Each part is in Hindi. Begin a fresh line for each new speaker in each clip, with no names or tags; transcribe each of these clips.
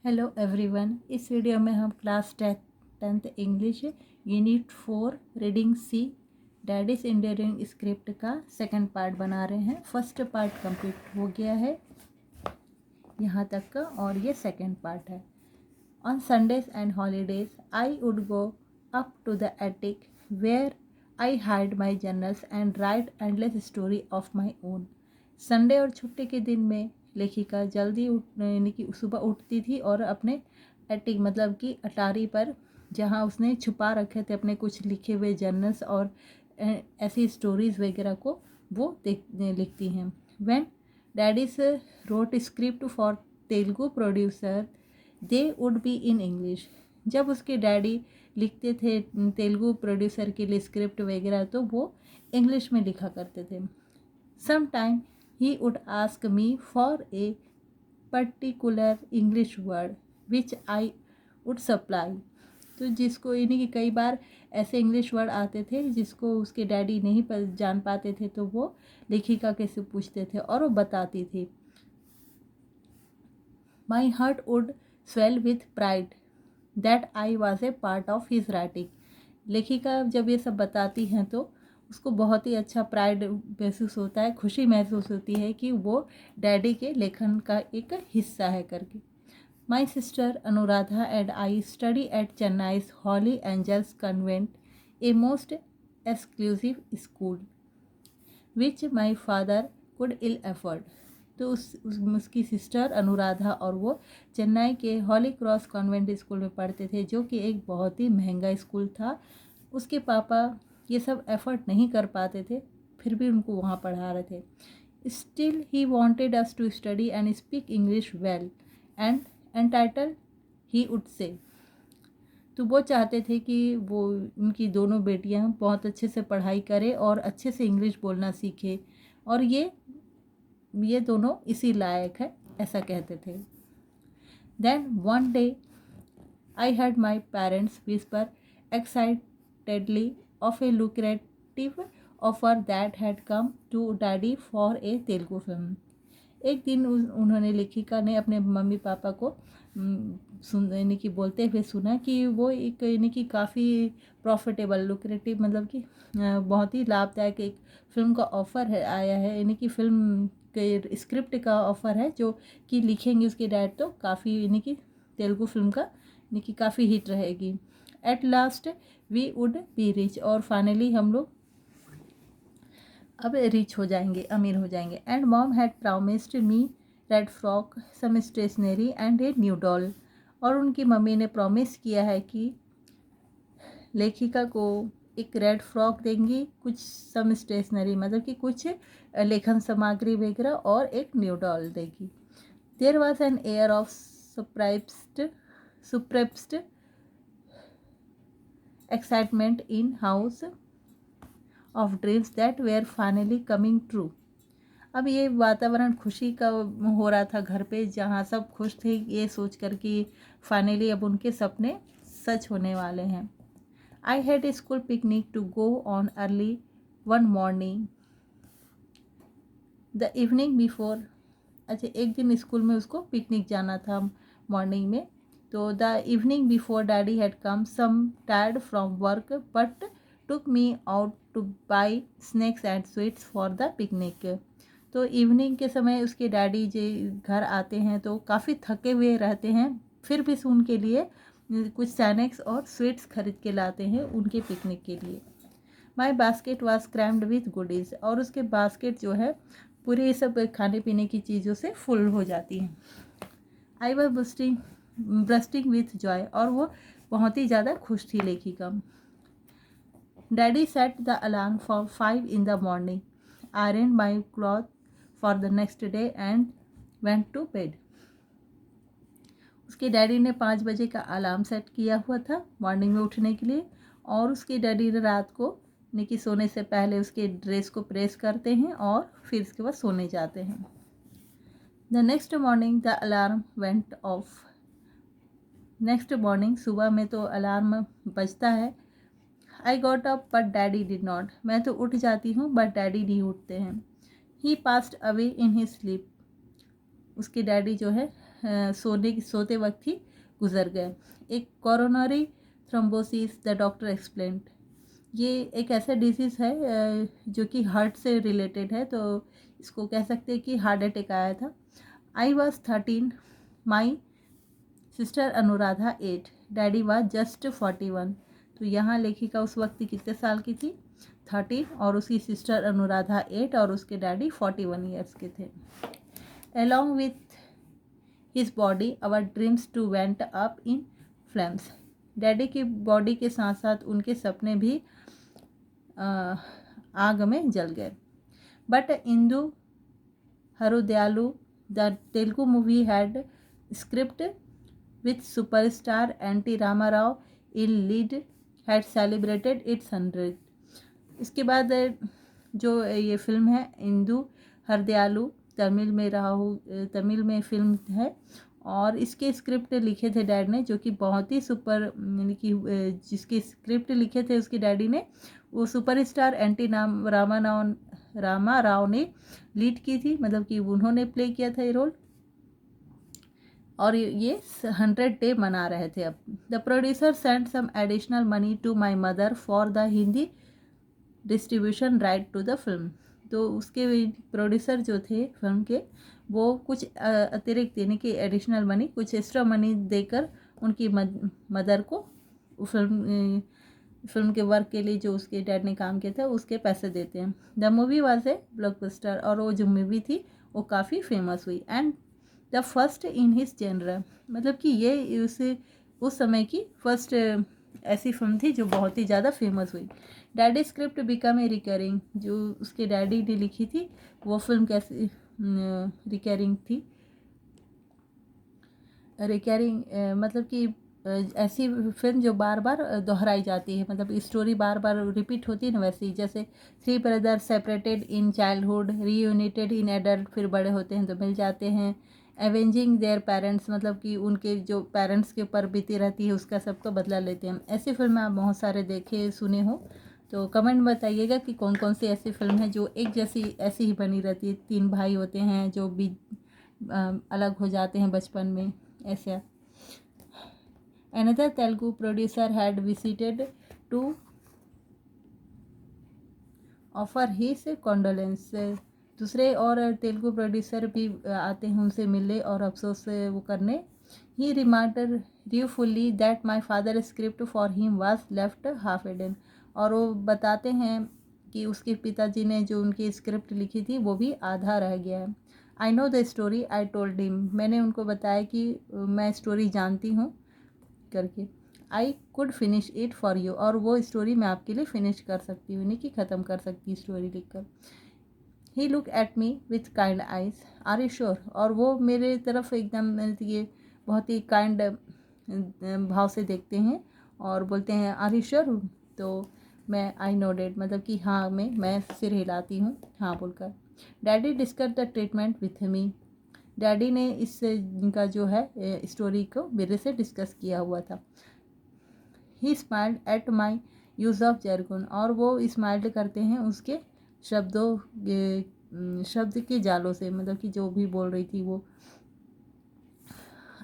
Hello everyone. इस वीडियो में हम class 10th English unit 4 reading C daddy's enduring script का सेकंड पार्ट बना रहे हैं। फर्स्ट पार्ट कंप्लीट हो गया है यहाँ तक का और ये सेकंड पार्ट है। On Sundays and holidays I would go up to the attic where I hide my journals and write endless story of my own. Sunday और छुट्टी के दिन में लेखिका जल्दी यानी कि सुबह उठती थी और अपने एटिक मतलब कि अटारी पर जहाँ उसने छुपा रखे थे अपने कुछ लिखे हुए जर्नल्स और ऐसी स्टोरीज़ वगैरह को वो लिखती हैं। When daddy's wrote script for Telugu producer they would be in English. जब उसके डैडी लिखते थे तेलुगु प्रोड्यूसर के लिए स्क्रिप्ट वगैरह तो वो इंग्लिश में लिखा करते थे। Some time he would ask me for a particular English word which I would supply। तो जिसको यानी कि कई बार ऐसे इंग्लिश वर्ड आते थे जिसको उसके डैडी नहीं जान पाते थे तो वो लेखिका कैसे पूछते थे और वो बताती थी। My heart would swell with pride that I was a part of his writing। लेखिका जब ये सब बताती हैं तो उसको बहुत ही अच्छा प्राइड महसूस होता है, खुशी महसूस होती है कि वो डैडी के लेखन का एक हिस्सा है करके। My sister Anuradha and I study at चेन्नई's Holy Angels Convent, a most exclusive school which my father could ill afford. तो उसकी सिस्टर अनुराधा और वो चेन्नई के हॉली क्रॉस कॉन्वेंट स्कूल में पढ़ते थे जो कि एक बहुत ही महंगा स्कूल था। उसके पापा ये सब एफर्ट नहीं कर पाते थे फिर भी उनको वहाँ पढ़ा रहे थे। Still he wanted us to study and speak English well and entitle he would say. तो वो चाहते थे कि वो उनकी दोनों बेटियां बहुत अच्छे से पढ़ाई करें और अच्छे से इंग्लिश बोलना सीखें और ये दोनों इसी लायक है ऐसा कहते थे। Then one day I heard my parents whisper excitedly of a lucrative offer that had come to daddy for a Telugu film। एक दिन उन्होंने लेखिका ने अपने मम्मी पापा को सुन यानी कि बोलते हुए सुना कि वो एक यानी कि काफ़ी प्रॉफिटेबल लुक्रेटिव मतलब कि बहुत ही लाभदायक एक फ़िल्म का ऑफ़र है आया है, यानी कि फ़िल्म के स्क्रिप्ट का ऑफ़र है जो कि लिखेंगे उसके डैड तो काफ़ी यानी कि तेलुगु फिल्म का यानी कि काफ़ी हिट रहेगी। At last we would be rich, और फाइनली हम लोग अब रिच हो जाएंगे, अमीर हो जाएंगे। And mom had promised me red frock, some stationery and a new doll. और उनकी मम्मी ने प्रॉमिस किया है कि लेखिका को एक रेड फ्रॉक देंगी, कुछ सम स्टेशनरी मतलब कि कुछ लेखन सामग्री वगैरह और एक न्यू डॉल देगी। There was an air of suppressed excitement in house of dreams that were finally coming true। अब ये वातावरण खुशी का हो रहा था घर पे जहाँ सब खुश थे ये सोच कर कि फाइनली अब उनके सपने सच होने वाले हैं। I had a school picnic to go on early one morning the evening before. अच्छा, एक दिन स्कूल में उसको पिकनिक जाना था मॉर्निंग में, तो the evening before daddy had come some tired from work but took me out to buy snacks and sweets for the picnic. तो इवनिंग के समय उसके डैडी जो घर आते हैं तो काफ़ी थके हुए रहते हैं, फिर भी उनके लिए कुछ स्नैक्स और स्वीट्स खरीद के लाते हैं उनके पिकनिक के लिए। My basket was crammed with goodies, और उसके बास्केट जो है पूरे ये सब खाने पीने की चीज़ों से फुल हो जाती हैं। I was bursting with joy, और वो बहुत ही ज़्यादा खुश थी लेखिका। Daddy set the alarm for 5 in the morning, iron my cloth for the next day and went to bed. उसके डैडी ने 5 बजे का अलार्म सेट किया हुआ था मॉर्निंग में उठने के लिए, और उसके डैडी ने रात को यानी कि सोने से पहले उसके ड्रेस को प्रेस करते हैं और फिर उसके बाद सोने जाते हैं। The next morning the alarm went of. Next morning सुबह में तो अलार्म बजता है। I got up but daddy did not, मैं तो उठ जाती हूँ बट डैडी नहीं उठते हैं। He passed away in his sleep, उसके डैडी जो है सोते वक्त ही गुजर गए। एक coronary thrombosis, the doctor explained, ये एक ऐसा डिजीज़ है जो कि हार्ट से रिलेटेड है, तो इसको कह सकते हैं कि हार्ट अटैक आया था। I was 13, my sister Anuradha 8, daddy was just 41। तो यहाँ लेखिका उस वक्त कितने साल की थी? 13, और उसकी सिस्टर अनुराधा 8 और उसके डैडी 41 ईयर्स के थे। Along with his body our dreams too went up in flames, daddy की बॉडी के साथ साथ उनके सपने भी आग में जल गए। But Indu Harudayalu, the Telugu movie had script with superstar N.T. Ramarao in lead had celebrated its 100। इसके बाद जो ये फिल्म है इंदु हरदयालु, तमिल में फिल्म है, और इसके स्क्रिप्ट लिखे थे डैड ने, जो कि बहुत ही सुपर, यानी कि जिसके स्क्रिप्ट लिखे थे उसके डैडी ने, वो सुपरस्टार एन.टी. रामाराव ने लीड की थी, मतलब कि उन्होंने प्ले किया था ये रोल, और ये 100 डे मना रहे थे। अब the producer send some additional money to my mother for the Hindi distribution right to the film. तो उसके प्रोड्यूसर जो थे फिल्म के, वो कुछ अतिरिक्त यानी कि एडिशनल मनी, कुछ एक्स्ट्रा मनी देकर उनकी मदर को फिल्म के वर्क के लिए जो उसके डैड ने काम किया था उसके पैसे देते हैं। The movie was a blockbuster, और वो जो मूवी थी वो काफ़ी फेमस हुई, and the first in his genre, मतलब कि ये उस समय की फर्स्ट ऐसी फिल्म थी जो बहुत ही ज़्यादा फेमस हुई। Daddy script become a recurring, जो उसके डैडी ने लिखी थी वो फिल्म कैसी रिकरिंग थी। रिकरिंग मतलब कि ऐसी फिल्म जो बार बार दोहराई जाती है, मतलब स्टोरी बार बार रिपीट होती है ना, वैसी जैसे 3 brother separated in childhood, reunited in adult, फिर बड़े होते हैं तो मिल जाते हैं। एवेंजिंग देयर पेरेंट्स, मतलब कि उनके जो पेरेंट्स के ऊपर बीती रहती है उसका सबको बदला लेते हैं। ऐसी फिल्में आप बहुत सारे देखे सुने हो, तो कमेंट में बताइएगा कि कौन कौन सी ऐसी फिल्म है जो एक जैसी ऐसी ही बनी रहती है। 3 भाई होते हैं जो भी अलग हो जाते हैं बचपन में, ऐसा। Another Telugu producer had visited to offer his condolence। दूसरे और तेलुगु प्रोड्यूसर भी आते हैं उनसे मिलने और अफसोस वो करने। He remarked ruefully that my father script for him was left half eaten, और वो बताते हैं कि उसके पिताजी ने जो उनकी स्क्रिप्ट लिखी थी वो भी आधा रह गया है। I know the story I told him, मैंने उनको बताया कि मैं स्टोरी जानती हूँ करके। I could finish it for you, और वो स्टोरी मैं आपके लिए फिनिश कर सकती हूँ, नहीं कि ख़त्म कर सकती स्टोरी लिखकर। He look at me with kind eyes, are you sure, और वो मेरे तरफ एकदम ये बहुत ही काइंड भाव से देखते हैं और बोलते हैं आर यू श्योर, तो मैं आई नोडेड, मतलब कि हाँ मैं सिर हिलाती हूँ हाँ बोलकर। Daddy discuss the treatment with me, daddy ने इनका जो है स्टोरी को मेरे से डिस्कस किया हुआ था। ही smiled at my use of Jurgen, और वो स्माइल्ड करते हैं उसके शब्द के जालों से, मतलब कि जो भी बोल रही थी वो।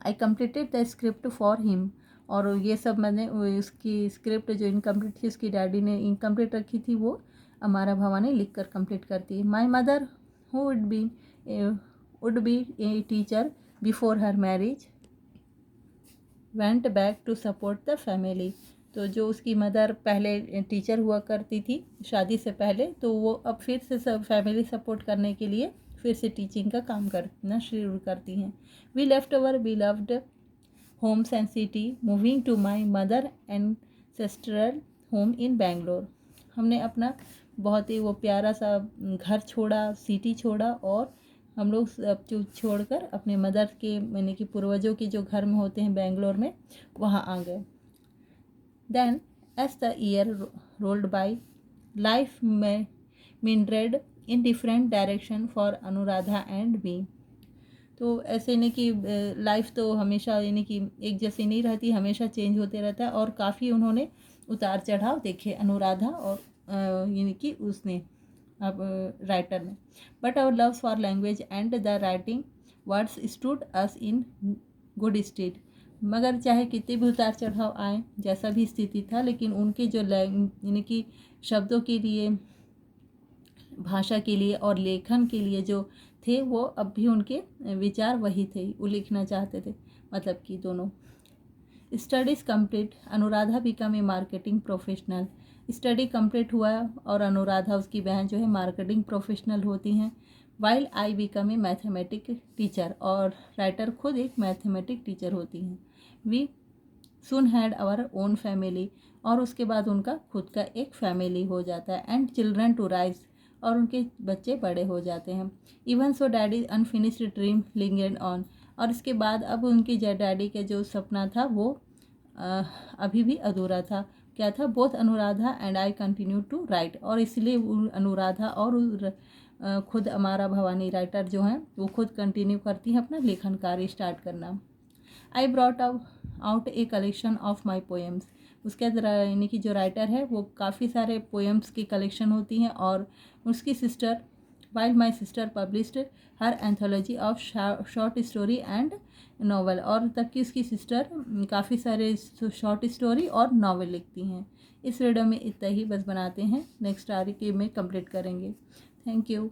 I completed the script for him, और ये सब मैंने उसकी स्क्रिप्ट जो इनकम्प्लीट थी उसकी डैडी ने इनकम्प्लीट रखी थी वो अमारा भवानी लिख कर कम्प्लीट करती है। My mother who would be a teacher before her marriage went back to support the family। तो जो उसकी मदर पहले टीचर हुआ करती थी शादी से पहले, तो वो अब फिर से सब फैमिली सपोर्ट करने के लिए फिर से टीचिंग का काम करना शुरू करती हैं। We left our beloved homes and city moving to my mother ancestral home in Bangalore. हमने अपना बहुत ही वो प्यारा सा घर छोड़ा, सिटी छोड़ा, और हम लोग सब छोड़कर अपने मदर के यानी कि पूर्वजों के जो घर में होते हैं बेंगलोर में, वहाँ आ गए। Then as the year rolled by life में meandered in different direction for Anuradha and me. तो ऐसे नहीं कि लाइफ तो हमेशा यानी कि एक जैसी नहीं रहती, हमेशा चेंज होते रहता है, और काफ़ी उन्होंने उतार चढ़ाव देखे अनुराधा और यानी कि उसने अब राइटर ने। But our loves for language and the writing words stood us in good state. मगर चाहे कितने भी उतार चढ़ाव आए, जैसा भी स्थिति था, लेकिन उनके जो यानी कि शब्दों के लिए, भाषा के लिए और लेखन के लिए जो थे, वो अब भी उनके विचार वही थे, वो लिखना चाहते थे। मतलब कि दोनों। Studies complete, Anuradha become a marketing professional. Study complete हुआ और अनुराधा, उसकी बहन जो है, मार्केटिंग प्रोफेशनल होती हैं। While I become a mathematic teacher, और राइटर खुद एक मैथमेटिक टीचर होती हैं। We soon had our own family, और उसके बाद उनका खुद का एक फैमिली हो जाता है। एंड चिल्ड्रन टू राइज, और उनके बच्चे बड़े हो जाते हैं। Even so daddy unfinished dream lingered on, और इसके बाद अब उनकी डैडी के जो सपना था वो अभी भी अधूरा था। क्या था? Both Anuradha and I continue to write, और इसलिए अनुराधा और खुद अमारा भवानी राइटर जो हैं, वो खुद कंटिन्यू करती हैं अपना लेखन कार्य स्टार्ट करना। I brought out a collection of my poems. उसके अंदर यानी कि जो राइटर है वो काफ़ी सारे पोएम्स की कलेक्शन होती हैं, और उसकी sister, while my sister published her anthology of short story and novel, और तब की उसकी सिस्टर काफ़ी सारे शॉर्ट स्टोरी और नावल लिखती हैं। इस वीडियो में इतना ही बस बनाते हैं, नेक्स्ट आर्क में कंप्लीट करेंगे। Thank you.